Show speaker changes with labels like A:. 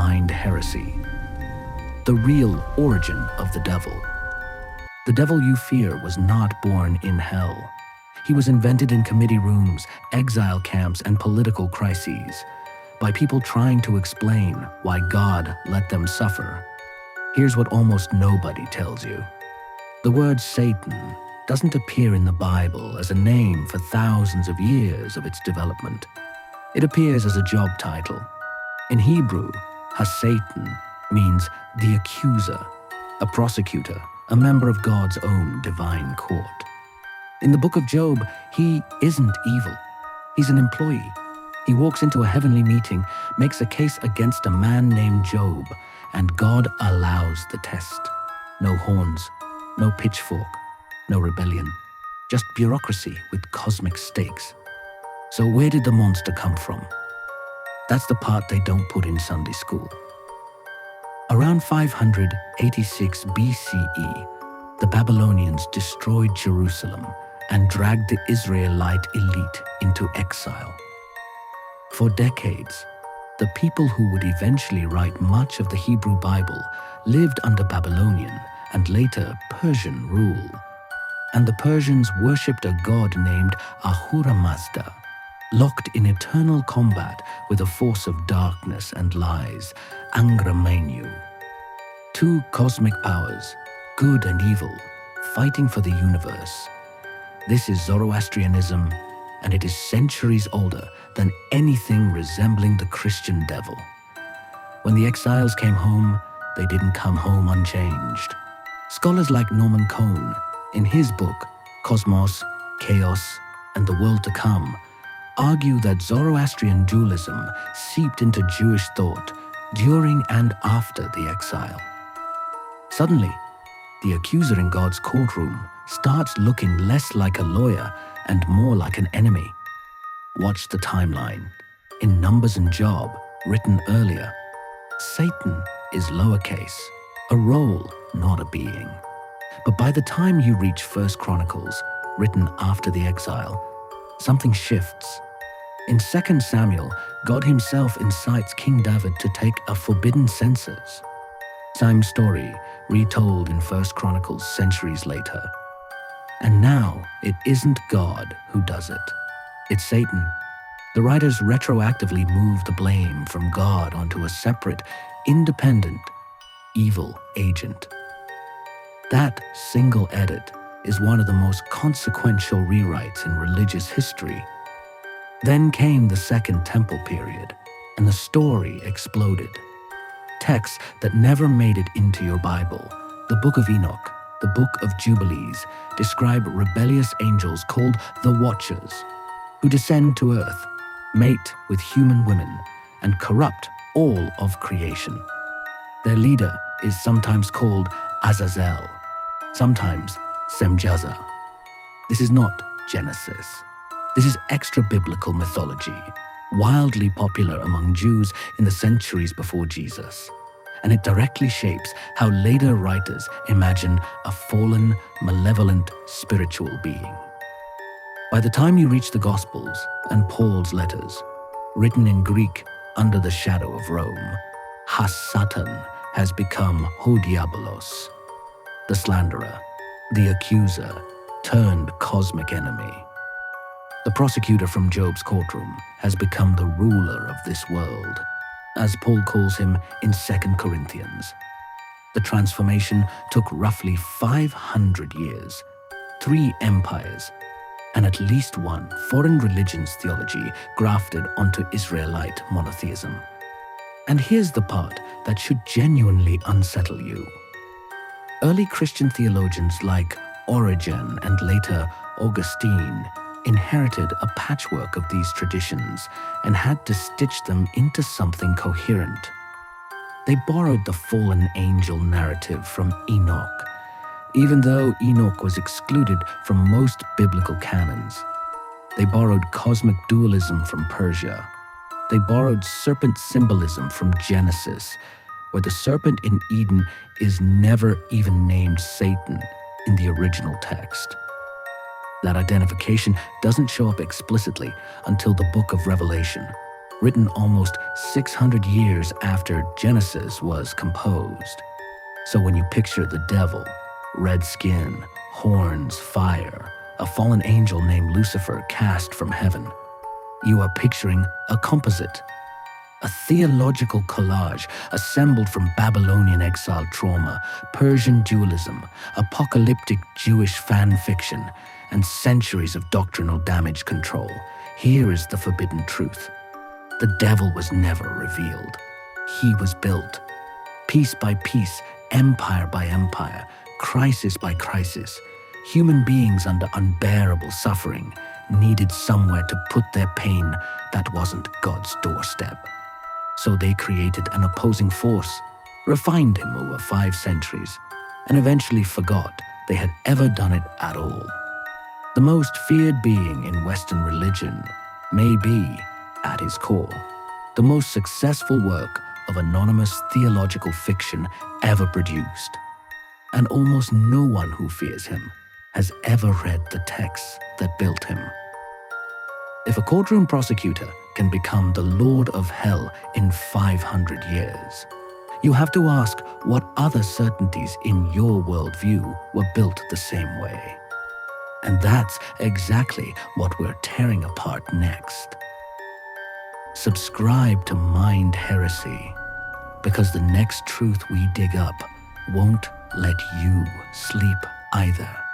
A: blind heresy. The real origin of the devil. The devil you fear was not born in hell. He was invented in committee rooms, exile camps, and political crises, by people trying to explain why God let them suffer. Here's what almost nobody tells you. The word Satan doesn't appear in the Bible as a name for thousands of years of its development. It appears as a job title. In Hebrew, ha-Satan means the accuser, a prosecutor, a member of God's own divine court. In the book of Job, he isn't evil. He's an employee. He walks into a heavenly meeting, makes a case against a man named Job, and God allows the test. No horns, no pitchfork, no rebellion, just bureaucracy with cosmic stakes. So where did the monster come from? That's the part they don't put in Sunday school. Around 586 BCE, the Babylonians destroyed Jerusalem and dragged the Israelite elite into exile. For decades, the people who would eventually write much of the Hebrew Bible lived under Babylonian and later Persian rule. And the Persians worshipped a god named Ahura Mazda, locked in eternal combat with a force of darkness and lies, Angra Mainyu. Two cosmic powers, good and evil, fighting for the universe. This is Zoroastrianism, and it is centuries older than anything resembling the Christian devil. When the exiles came home, they didn't come home unchanged. Scholars like Norman Cohn, in his book, Cosmos, Chaos, and the World to Come, argue that Zoroastrian dualism seeped into Jewish thought during and after the exile. Suddenly, the accuser in God's courtroom starts looking less like a lawyer and more like an enemy. Watch the timeline. In Numbers and Job, written earlier, Satan is lowercase, a role, not a being. But by the time you reach 1 Chronicles, written after the exile, something shifts. In 2 Samuel, God himself incites King David to take a forbidden census. Same story, retold in 1 Chronicles centuries later. And now, it isn't God who does it. It's Satan. The writers retroactively move the blame from God onto a separate, independent, evil agent. That single edit is one of the most consequential rewrites in religious history. Then came the Second Temple period, and the story exploded. Texts that never made it into your Bible, the Book of Enoch, the Book of Jubilees, describe rebellious angels called the Watchers, who descend to earth, mate with human women, and corrupt all of creation. Their leader is sometimes called Azazel, sometimes Semjaza. This is not Genesis. This is extra-biblical mythology, wildly popular among Jews in the centuries before Jesus, and it directly shapes how later writers imagine a fallen, malevolent, spiritual being. By the time you reach the Gospels and Paul's letters, written in Greek under the shadow of Rome, Ha-Satan has become Ho-Diabolos, the slanderer, the accuser, turned cosmic enemy. The prosecutor from Job's courtroom has become the ruler of this world, as Paul calls him in 2 Corinthians. The transformation took roughly 500 years, 3 empires, and at least one foreign religion's theology grafted onto Israelite monotheism. And here's the part that should genuinely unsettle you. Early Christian theologians like Origen and later Augustine inherited a patchwork of these traditions and had to stitch them into something coherent. They borrowed the fallen angel narrative from Enoch, even though Enoch was excluded from most biblical canons. They borrowed cosmic dualism from Persia. They borrowed serpent symbolism from Genesis, where the serpent in Eden is never even named Satan in the original text. That identification doesn't show up explicitly until the book of Revelation, written almost 600 years after Genesis was composed. So when you picture the devil, red skin, horns, fire, a fallen angel named Lucifer cast from heaven, you are picturing a composite, a theological collage assembled from Babylonian exile trauma, Persian dualism, apocalyptic Jewish fan fiction, and centuries of doctrinal damage control. Here is the forbidden truth. The devil was never revealed. He was built. Piece by piece, empire by empire, crisis by crisis, human beings under unbearable suffering needed somewhere to put their pain that wasn't God's doorstep. So they created an opposing force, refined him over 5 centuries, and eventually forgot they had ever done it at all. The most feared being in Western religion may be, at his core, the most successful work of anonymous theological fiction ever produced. And almost no one who fears him has ever read the texts that built him. If a courtroom prosecutor can become the Lord of Hell in 500 years, you have to ask what other certainties in your worldview were built the same way. And that's exactly what we're tearing apart next. Subscribe to Mind Heresy, because the next truth we dig up won't let you sleep either.